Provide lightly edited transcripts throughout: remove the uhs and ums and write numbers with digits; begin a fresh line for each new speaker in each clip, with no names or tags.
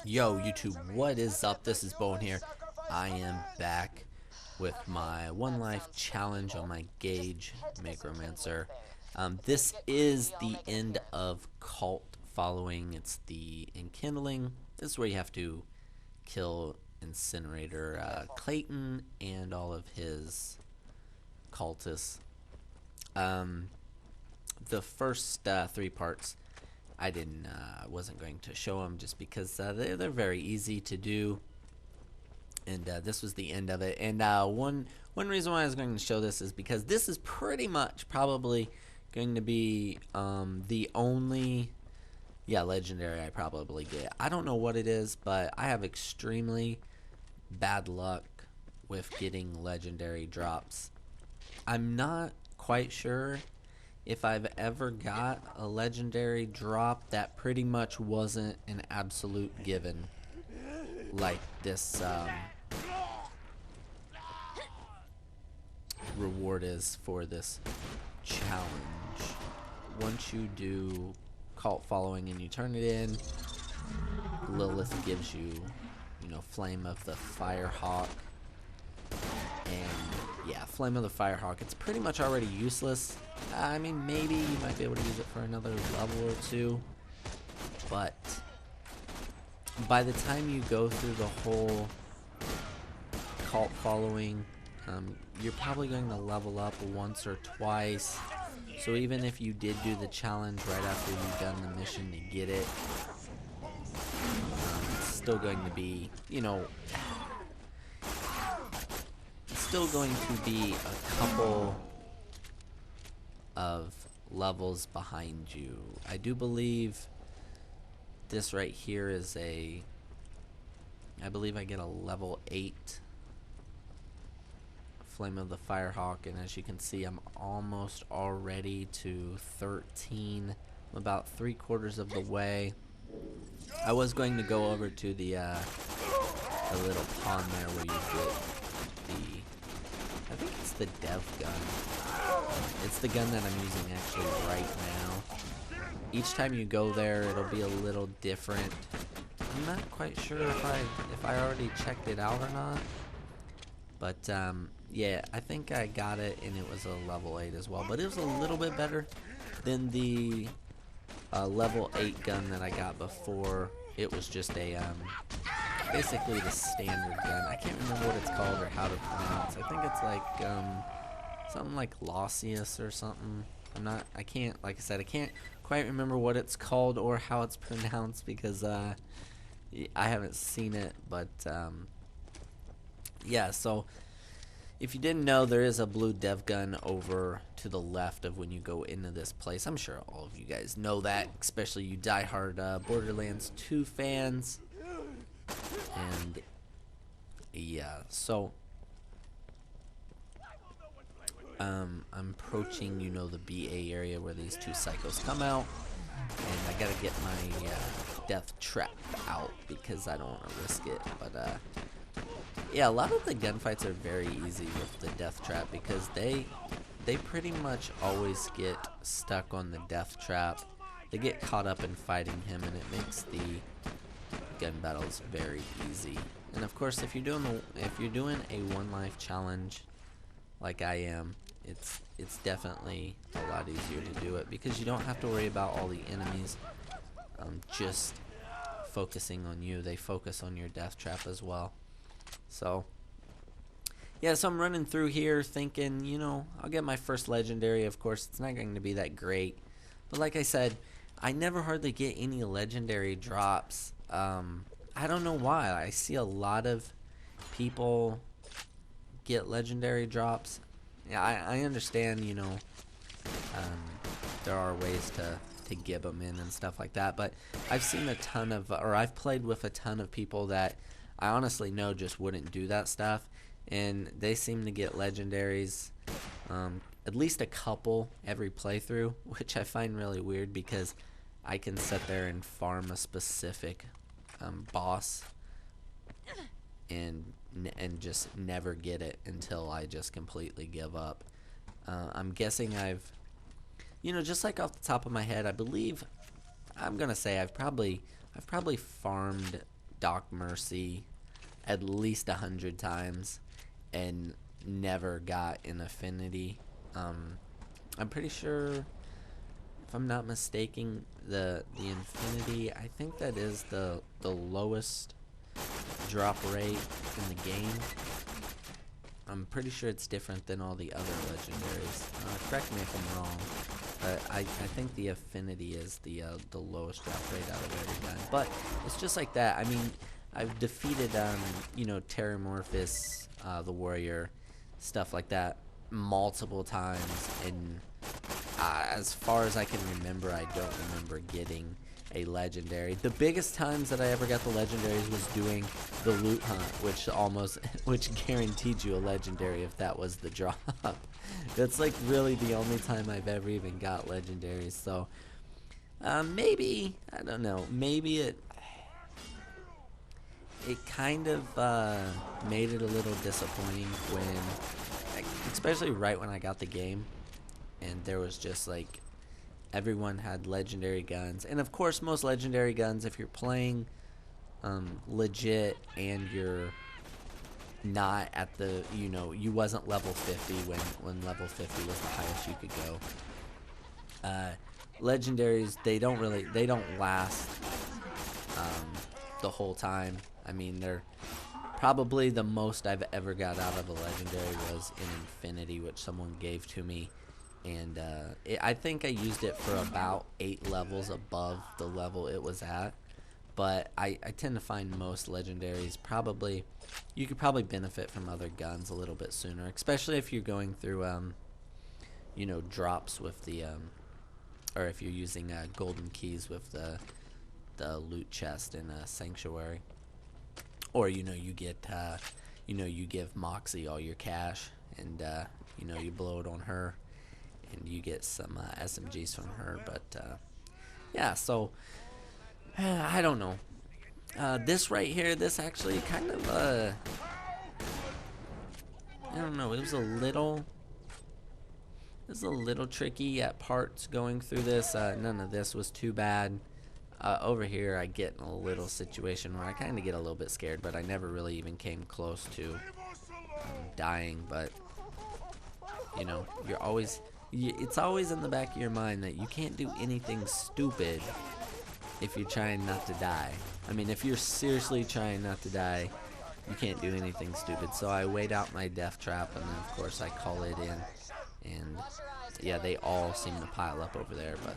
Yo, YouTube, what is up? This is Bone here. I am back with my one life challenge on my Gauge Macromancer. This is the end of cult following. It's the enkindling. This is where you have to kill Incinerator Clayton and all of his cultists. The first three parts I wasn't going to show them just because they're very easy to do, and this was the end of it. And one reason why I was going to show this is because this is pretty much probably going to be the only legendary I probably get. I don't know what it is, but I have extremely bad luck with getting legendary drops. I'm not quite sure if I've ever got a legendary drop that pretty much wasn't an absolute given, like this reward is for this challenge. Once you do cult following and you turn it in, Lilith gives you, Flame of the FireHawk. And yeah, Flame of the FireHawk, it's pretty much already useless. I mean, maybe you might be able to use it for another level or two, but by the time you go through the whole cult following, you're probably going to level up once or twice. So even if you did do the challenge right after you've done the mission to get it, it's still going to be, still going to be a couple of levels behind you. I do believe this right here is I believe I get a level 8 Flame of the Firehawk, and as you can see, I'm almost already to 13. I'm about 3/4 of the way. I was going to go over to the little pond there where you get I think it's the dev gun. It's the gun that I'm using actually right now. Each time you go there, it'll be a little different. I'm not quite sure if I already checked it out or not. But yeah, I think I got it, and it was a level 8 as well. But it was a little bit better than the level 8 gun that I got before. It was just a basically the standard gun. I can't remember what it's called or how to pronounce. I think it's like something like Lausius or something. I can't, like I said, I can't quite remember what it's called or how it's pronounced because I haven't seen it. But yeah, so if you didn't know, there is a blue dev gun over to the left of when you go into this place. I'm sure all of you guys know that, especially you diehard Borderlands 2 fans. And yeah, so I'm approaching, the BA area where these two psychos come out, and I gotta get my death trap out because I don't want to risk it. But yeah, a lot of the gunfights are very easy with the death trap because they pretty much always get stuck on the death trap. They get caught up in fighting him, and it makes the gun battles very easy. And of course, if you're doing a one life challenge like I am, it's definitely a lot easier to do it because you don't have to worry about all the enemies just focusing on you. They focus on your death trap as well. So yeah, so I'm running through here thinking, I'll get my first legendary. Of course, it's not going to be that great, but like I said, I never hardly get any legendary drops. I don't know why. I see a lot of people get legendary drops. Yeah, I understand, there are ways to give them in and stuff like that, but I've seen a ton of, or I've played with a ton of people that I honestly know just wouldn't do that stuff, and they seem to get legendaries, at least a couple every playthrough, which I find really weird because I can sit there and farm a specific boss and just never get it until I just completely give up. I'm guessing I've just like off the top of my head, I believe I'm gonna say I've probably farmed Doc Mercy at least 100 times and never got an affinity. I'm pretty sure, if I'm not mistaken, the infinity, I think that is the lowest drop rate in the game. I'm pretty sure it's different than all the other legendaries. Correct me if I'm wrong, but I think the affinity is the lowest drop rate out of every gun. But it's just like that. I mean, I've defeated you know, Terramorphous, the warrior, stuff like that multiple times, and as far as I can remember, I don't remember getting a legendary. The biggest times that I ever got the legendaries was doing the loot hunt, which guaranteed you a legendary if that was the drop. That's like really the only time I've ever even got legendaries. So maybe, I don't know, maybe it kind of made it a little disappointing when, especially right when I got the game, and there was just like, everyone had legendary guns. And of course, most legendary guns, if you're playing legit and you're not at the, you know, you wasn't level 50 when level 50 was the highest you could go. Legendaries, they don't last the whole time. I mean, they're probably the most I've ever got out of a legendary was an infinity, which someone gave to me. And I think I used it for about 8 levels above the level it was at. But I tend to find most legendaries probably, you could probably benefit from other guns a little bit sooner, especially if you're going through, you know, drops with the, or if you're using golden keys with the loot chest in a sanctuary. Or, you know, you get, you know, you give Moxie all your cash, and, you know, you blow it on her, and you get some SMGs from her. But yeah, so I don't know. This right here, this actually kind of I don't know, it was a little tricky at parts going through this. None of this was too bad. Over here I get in a little situation where I kind of get a little bit scared, but I never really even came close to dying. But you know, you're always, it's always in the back of your mind that you can't do anything stupid if you're trying not to die. I mean, if you're seriously trying not to die, you can't do anything stupid. So I wait out my death trap, and then of course I call it in, and yeah, they all seem to pile up over there. But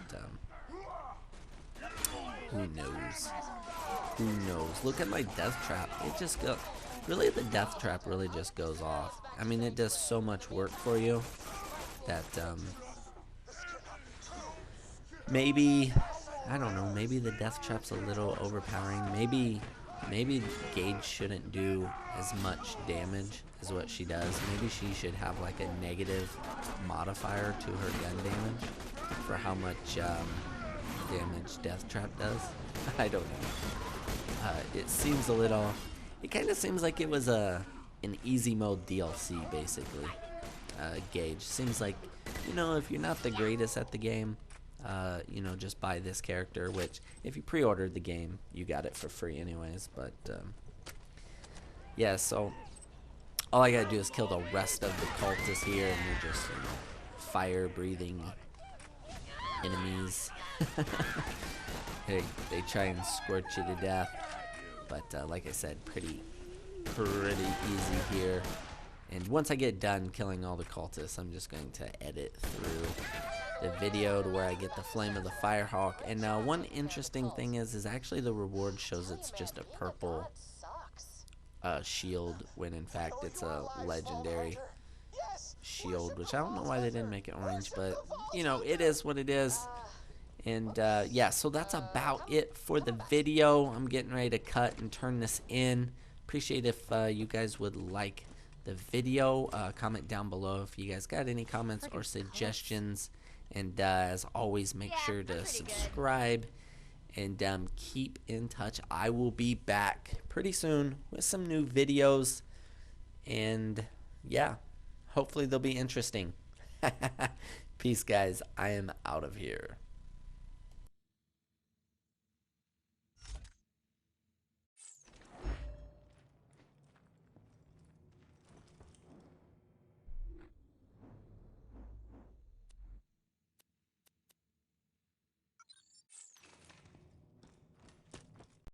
who knows? Who knows? Look at my death trap. It just goes. Really, the death trap really just goes off. I mean, it does so much work for you that maybe, I don't know, maybe the death trap's a little overpowering. Maybe Gage shouldn't do as much damage as what she does. Maybe she should have like a negative modifier to her gun damage for how much damage death trap does. I don't know. It seems a little, it kind of seems like it was an easy mode DLC basically. Gage seems like, you know, if you're not the greatest at the game, you know, just buy this character, which if you pre-ordered the game, you got it for free anyways. But yeah, so all I gotta do is kill the rest of the cultists here, and they're just, you know, fire-breathing enemies. They try and scorch you to death, but like I said, pretty easy here. And once I get done killing all the cultists, I'm just going to edit through the video to where I get the flame of the FireHawk. And now one interesting thing is actually the reward shows it's just a purple shield, when in fact it's a legendary shield, which I don't know why they didn't make it orange, but you know, it is what it is. And yeah, so that's about it for the video. I'm getting ready to cut and turn this in. Appreciate if you guys would like the video. Comment down below if you guys got any comments or suggestions. And as always, make sure to subscribe and keep in touch. I will be back pretty soon with some new videos. And yeah, hopefully they'll be interesting. Peace, guys. I am out of here.